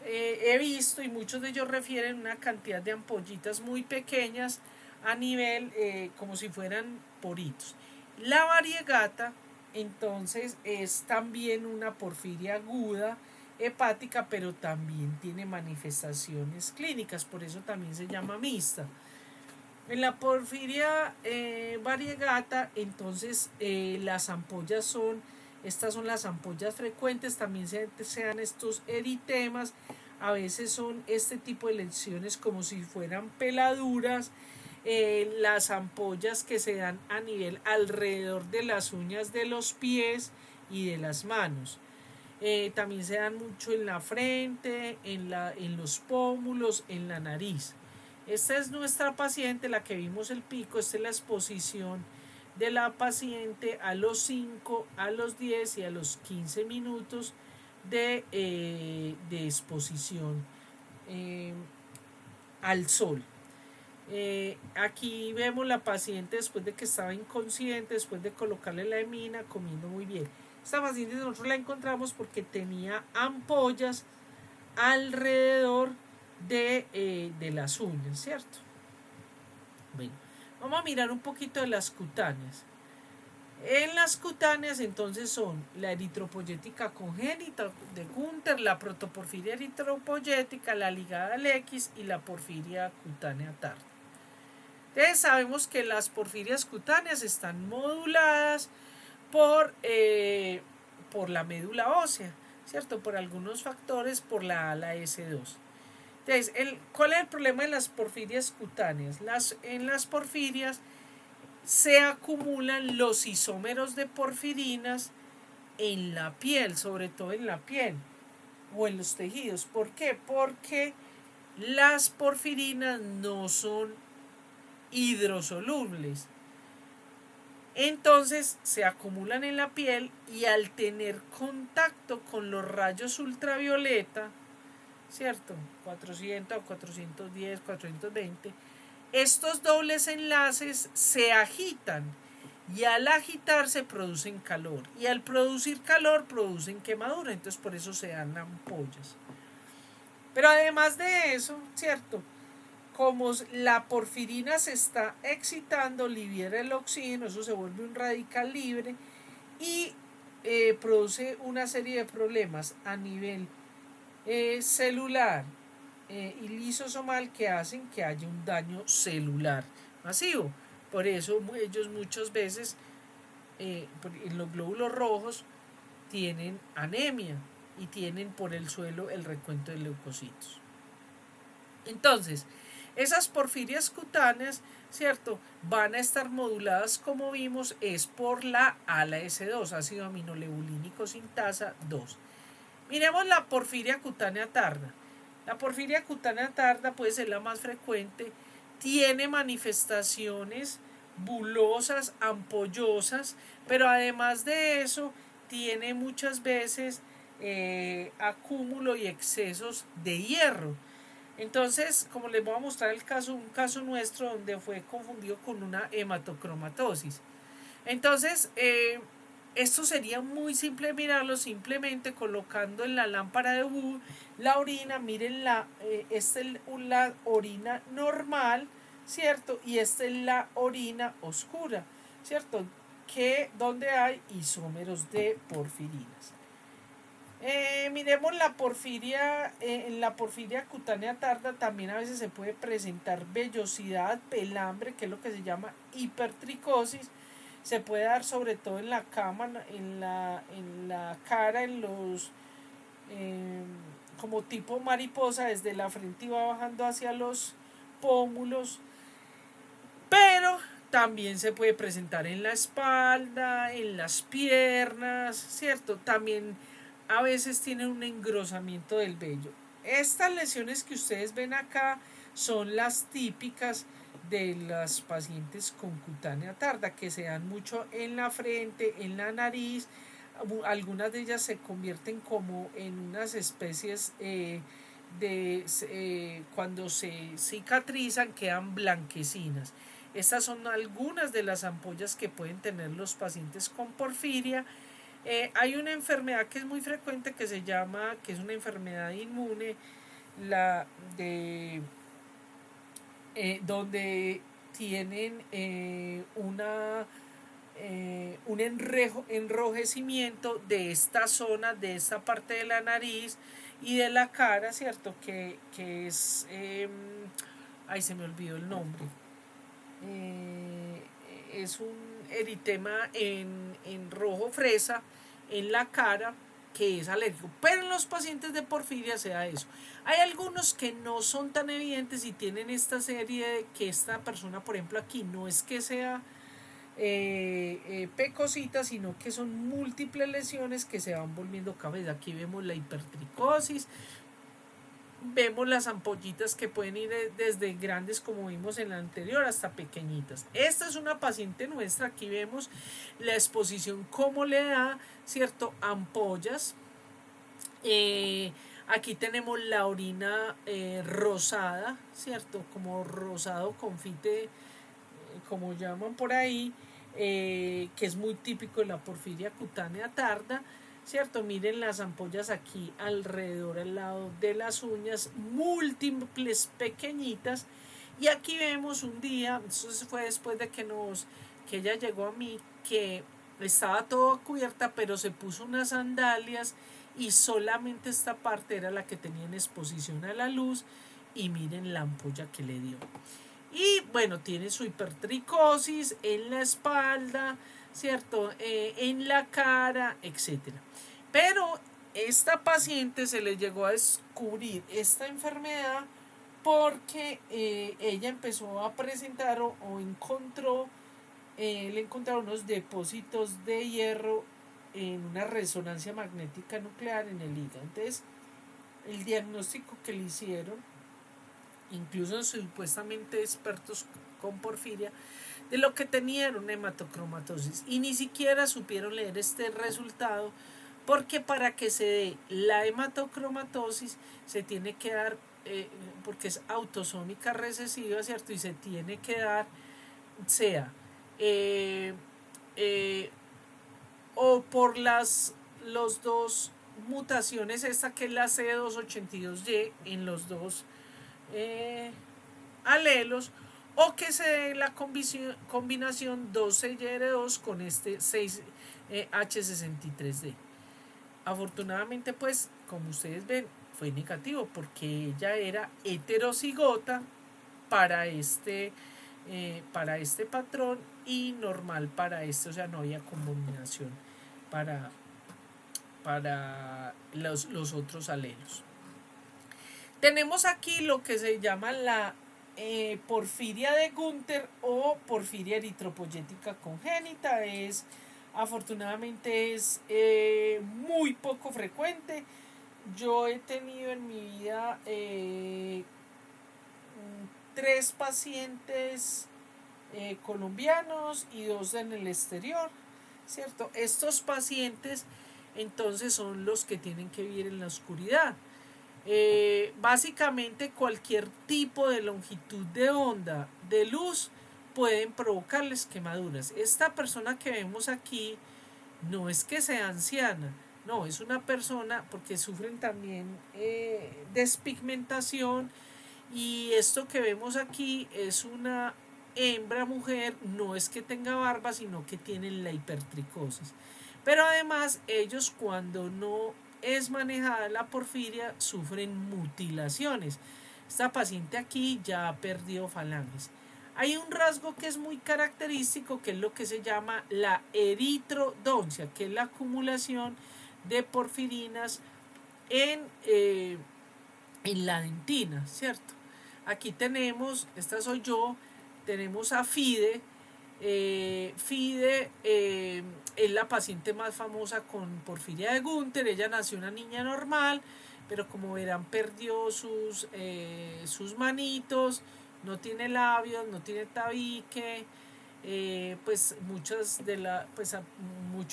He visto y muchos de ellos refieren una cantidad de ampollitas muy pequeñas a nivel como si fueran poritos. La variegata entonces es también una porfiria aguda hepática, pero también tiene manifestaciones clínicas, por eso también se llama mixta. En la porfiria variegata, entonces las ampollas estas son las ampollas frecuentes, también se dan estos eritemas, a veces son este tipo de lesiones como si fueran peladuras, las ampollas que se dan a nivel alrededor de las uñas de los pies y de las manos. También se dan mucho en la frente, en los pómulos, en la nariz. Esta es nuestra paciente, la que vimos el pico. Esta es la exposición de la paciente a los 5, a los 10 y a los 15 minutos de exposición al sol. Aquí vemos la paciente después de que estaba inconsciente, después de colocarle la emina, comiendo muy bien. Esta paciente nosotros la encontramos porque tenía ampollas alrededor de las uñas, ¿cierto? Bueno, vamos a mirar un poquito de las cutáneas. En las cutáneas entonces son la eritropoyética congénita de Günther, la protoporfiria eritropoyética, la ligada al X y la porfiria cutánea tarda. Entonces sabemos que las porfirias cutáneas están moduladas por la médula ósea, ¿cierto? Por algunos factores, por la S2. Entonces, ¿cuál es el problema de las porfirias cutáneas? En las porfirias se acumulan los isómeros de porfirinas en la piel, sobre todo en la piel o en los tejidos. ¿Por qué? Porque las porfirinas no son hidrosolubles. Entonces se acumulan en la piel y al tener contacto con los rayos ultravioleta, ¿cierto? 400, 410, 420, estos dobles enlaces se agitan y al agitarse producen calor y al producir calor producen quemadura, entonces por eso se dan ampollas. Pero además de eso, ¿cierto? Como la porfirina se está excitando, libera el oxígeno, eso se vuelve un radical libre y produce una serie de problemas a nivel celular y lisosomal que hacen que haya un daño celular masivo. Por eso ellos muchas veces en los glóbulos rojos tienen anemia y tienen por el suelo el recuento de leucocitos. Entonces, esas porfirias cutáneas, ¿cierto? Van a estar moduladas, como vimos, es por la ALA-S2, ácido aminolebulínico sintasa 2. Miremos la porfiria cutánea tarda. La porfiria cutánea tarda puede ser la más frecuente, tiene manifestaciones bulosas, ampollosas, pero además de eso tiene muchas veces acúmulo y excesos de hierro. Entonces, como les voy a mostrar un caso nuestro donde fue confundido con una hematocromatosis. Entonces, esto sería muy simple mirarlo simplemente colocando en la lámpara de Wood la orina. Miren, esta es la orina normal, ¿cierto? Y esta es la orina oscura, ¿cierto? Donde hay isómeros de porfirinas. Miremos la porfiria, en la porfiria cutánea tarda también a veces se puede presentar vellosidad, pelambre, que es lo que se llama hipertricosis. Se puede dar sobre todo en la cama, en la cara, en los, eh, como tipo mariposa, desde la frente y va bajando hacia los pómulos. Pero también se puede presentar en la espalda, en las piernas, ¿cierto? También a veces tiene un engrosamiento del vello. Estas lesiones que ustedes ven acá son las típicas de las pacientes con cutánea tarda, que se dan mucho en la frente, en la nariz. Algunas de ellas se convierten como en unas especies cuando se cicatrizan, quedan blanquecinas. Estas son algunas de las ampollas que pueden tener los pacientes con porfiria. Hay una enfermedad que es muy frecuente que se llama, que es una enfermedad inmune, la de donde tienen un enrojecimiento de esta zona, de esta parte de la nariz y de la cara, ¿cierto? Que es, ay, se me olvidó el nombre. Eh, es un eritema en rojo fresa en la cara que es alérgico. Pero en los pacientes de porfiria se da eso. Hay algunos que no son tan evidentes y tienen esta serie de que esta persona, por ejemplo, aquí no es que sea pecosita, sino que son múltiples lesiones que se van volviendo cabeza. Aquí vemos la hipertricosis, vemos las ampollitas que pueden ir desde grandes como vimos en la anterior hasta pequeñitas. Esta es una paciente nuestra, aquí vemos la exposición cómo le da, cierto, ampollas. Aquí tenemos la orina rosada, cierto, como rosado confite, como llaman por ahí, que es muy típico de la porfiria cutánea tarda, ¿cierto? Miren las ampollas aquí alrededor, al lado de las uñas, múltiples pequeñitas. Y aquí vemos un día, eso fue después de que ella llegó a mí, que estaba todo cubierta, pero se puso unas sandalias y solamente esta parte era la que tenía en exposición a la luz. Y miren la ampolla que le dio. Y bueno, tiene su hipertricosis en la espalda, ¿cierto? En la cara, etcétera. Pero esta paciente se le llegó a descubrir esta enfermedad porque ella empezó a presentar o encontró, le encontraron unos depósitos de hierro en una resonancia magnética nuclear en el hígado. Entonces, el diagnóstico que le hicieron, incluso supuestamente expertos con porfiria, de lo que tenía era una hematocromatosis. Y ni siquiera supieron leer este resultado, porque para que se dé la hematocromatosis se tiene que dar, porque es autosómica recesiva, ¿cierto? Y se tiene que dar, sea, eh, eh, o por los dos mutaciones, esta que es la C282Y en los dos alelos, o que se dé la combinación 12YR2 con este 6H63D. Afortunadamente, pues, como ustedes ven, fue negativo porque ella era heterocigota para para este patrón y normal para este, o sea, no había combinación para, para los otros alelos. Tenemos aquí lo que se llama la porfiria de Gunther o porfiria eritropoyética congénita. Afortunadamente es muy poco frecuente. Yo he tenido en mi vida 3 pacientes colombianos y 2 en el exterior, ¿cierto? Estos pacientes entonces son los que tienen que vivir en la oscuridad. Básicamente cualquier tipo de longitud de onda de luz pueden provocarles quemaduras. Esta persona que vemos aquí no es que sea anciana, no, es una persona porque sufren también despigmentación, y esto que vemos aquí es una hembra mujer, no es que tenga barba, sino que tienen la hipertricosis. Pero además ellos cuando no es manejada la porfiria sufren mutilaciones. Esta paciente aquí ya perdió falanges. Hay un rasgo que es muy característico, que es lo que se llama la eritrodoncia, que es la acumulación de porfirinas en la dentina, ¿cierto? Aquí tenemos, esta soy yo, tenemos a Fide. Fide es la paciente más famosa con porfiria de Günther. Ella nació una niña normal, pero como verán perdió sus manitos, no tiene labios, no tiene tabique, pues mucho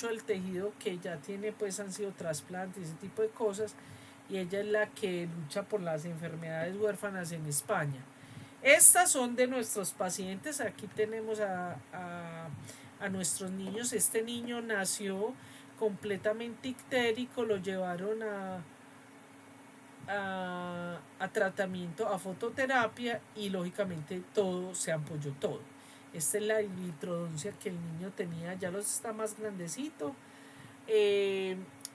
del tejido que ya tiene pues han sido trasplantes y ese tipo de cosas, y ella es la que lucha por las enfermedades huérfanas en España. Estas son de nuestros pacientes. Aquí tenemos a nuestros niños. Este niño nació completamente ictérico, lo llevaron a tratamiento, a fototerapia, y lógicamente todo se ampolló todo. Esta es la eritrodoncia que el niño tenía, ya los está más grandecito.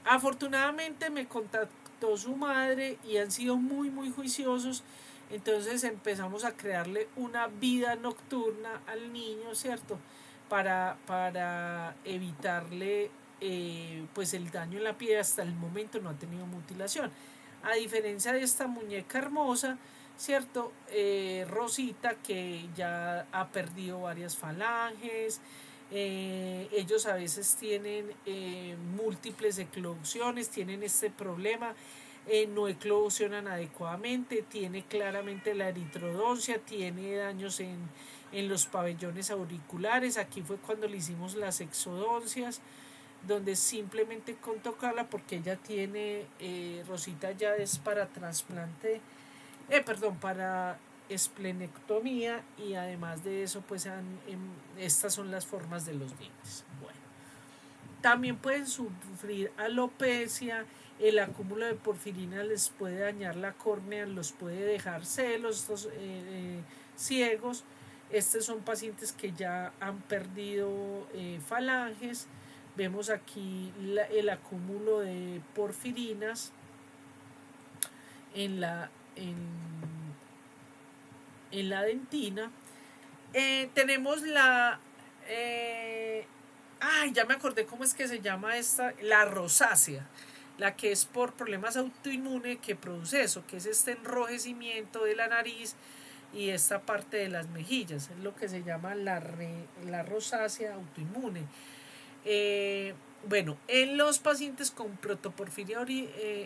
Afortunadamente me contactó su madre y han sido muy muy juiciosos. Entonces empezamos a crearle una vida nocturna al niño, ¿cierto? Para evitarle pues el daño en la piel. Hasta el momento no ha tenido mutilación. A diferencia de esta muñeca hermosa, ¿cierto? Rosita, que ya ha perdido varias falanges. Ellos a veces tienen múltiples eclosiones, tienen este problema. No eclosionan adecuadamente, tiene claramente la eritrodoncia, tiene daños en los pabellones auriculares. Aquí fue cuando le hicimos las exodoncias, donde simplemente con tocarla, porque ella tiene, Rosita ya es para trasplante, para esplenectomía, y además de eso pues estas son las formas de los dientes. Bueno, también pueden sufrir alopecia. El acúmulo de porfirina les puede dañar la córnea, los puede dejar ciegos. Estos son pacientes que ya han perdido falanges. Vemos aquí el acúmulo de porfirinas en la dentina. Tenemos ya me acordé cómo es que se llama esta, la rosácea, la que es por problemas autoinmunes que produce eso, que es este enrojecimiento de la nariz y esta parte de las mejillas. Es lo que se llama la rosácea autoinmune. Bueno, en los pacientes con protoporfiria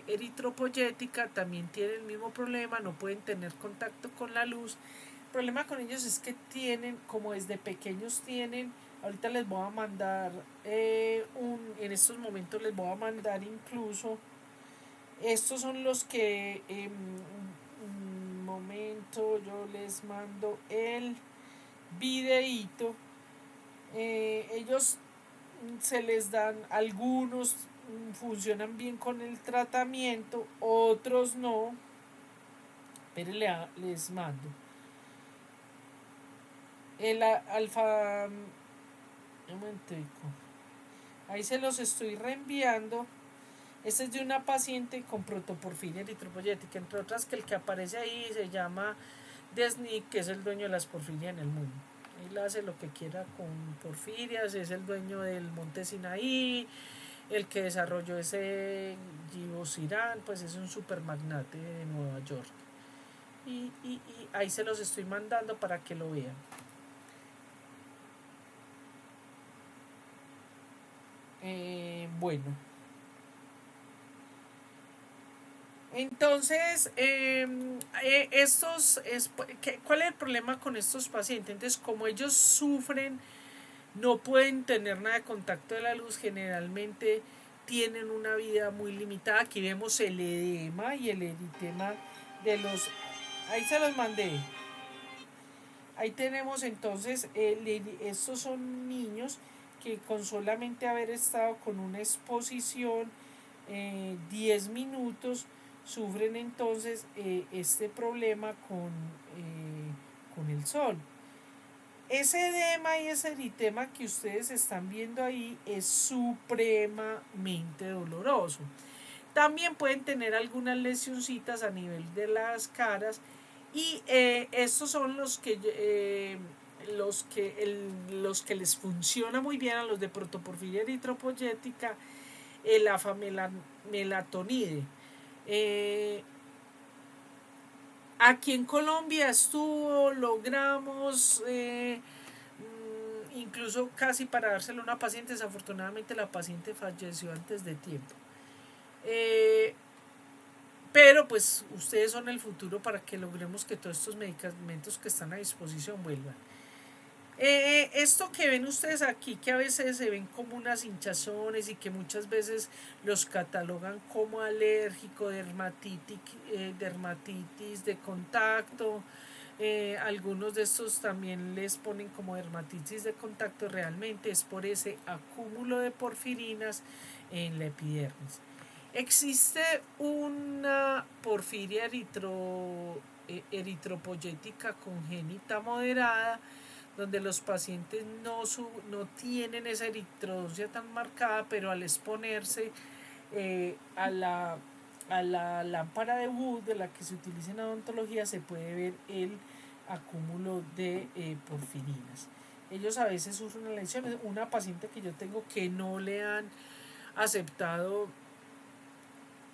eritropoyética también tienen el mismo problema, no pueden tener contacto con la luz. El problema con ellos es que tienen, como desde pequeños tienen, ahorita les voy a mandar en estos momentos les voy a mandar incluso, estos son los que, un momento, yo les mando el videíto. Ellos se les dan, algunos funcionan bien con el tratamiento, otros no, pero les mando el alfa, un momentico, ahí se los estoy reenviando. Este es de una paciente con protoporfiria eritropoyética, entre otras, que el que aparece ahí se llama Desnick, que es el dueño de las porfirias en el mundo. Él hace lo que quiera con porfirias, es el dueño del Monte Sinaí, el que desarrolló ese Givosiran, pues es un super magnate de Nueva York. Y ahí se los estoy mandando para que lo vean. Bueno, entonces, ¿cuál es el problema con estos pacientes? Entonces, como ellos sufren, no pueden tener nada de contacto de la luz, generalmente tienen una vida muy limitada. Aquí vemos el edema y el eritema de los... Ahí se los mandé. Ahí tenemos entonces, estos son niños que con solamente haber estado con una exposición 10 minutos, sufren entonces este problema con el sol. Ese edema y ese eritema que ustedes están viendo ahí es supremamente doloroso. También pueden tener algunas lesioncitas a nivel de las caras y estos son los que les funciona muy bien a los de protoporfiria eritropoyética, el afamelatonide. Aquí en Colombia logramos incluso casi para dárselo a una paciente. Desafortunadamente la paciente falleció antes de tiempo. Pero pues ustedes son el futuro para que logremos que todos estos medicamentos que están a disposición vuelvan. Esto que ven ustedes aquí, que a veces se ven como unas hinchazones y que muchas veces los catalogan como alérgico, dermatitis de contacto, algunos de estos también les ponen como dermatitis de contacto, realmente es por ese acúmulo de porfirinas en la epidermis. Existe una porfiria eritropoyética congénita moderada, donde los pacientes no tienen esa eritrodoncia tan marcada, pero al exponerse a la lámpara de Wood, de la que se utiliza en odontología, se puede ver el acúmulo de porfirinas. Ellos a veces sufren una lesión. Una paciente que yo tengo que no le han aceptado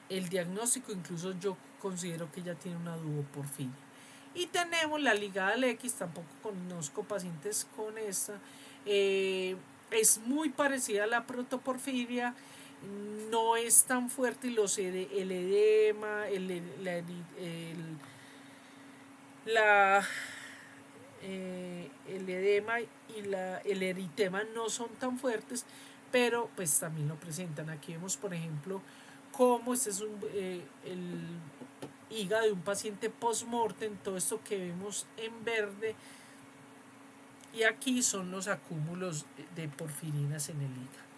el diagnóstico, incluso yo considero que ella tiene una duoporfiria. Y tenemos la ligada al X, tampoco conozco pacientes con esta. Es muy parecida a la protoporfiria, no es tan fuerte y el edema, el edema y el eritema no son tan fuertes, pero pues también lo presentan. Aquí vemos, por ejemplo, cómo este es el hígado de un paciente post-mortem, todo esto que vemos en verde, y aquí son los acúmulos de porfirinas en el hígado.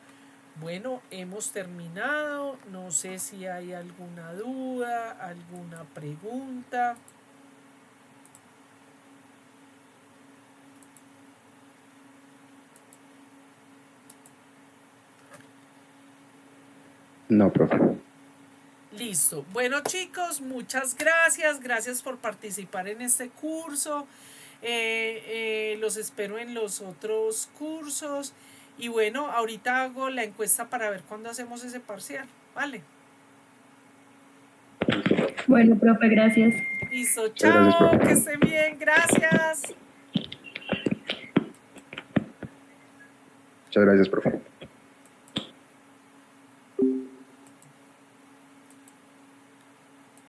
Bueno, hemos terminado. No sé si hay alguna duda, alguna pregunta. No, profe. Listo. Bueno, chicos, muchas gracias. Gracias por participar en este curso. Los espero en los otros cursos. Y bueno, ahorita hago la encuesta para ver cuándo hacemos ese parcial. ¿Vale? Bueno, profe, gracias. Listo. Chao. Que estén bien. Gracias. Muchas gracias, profe.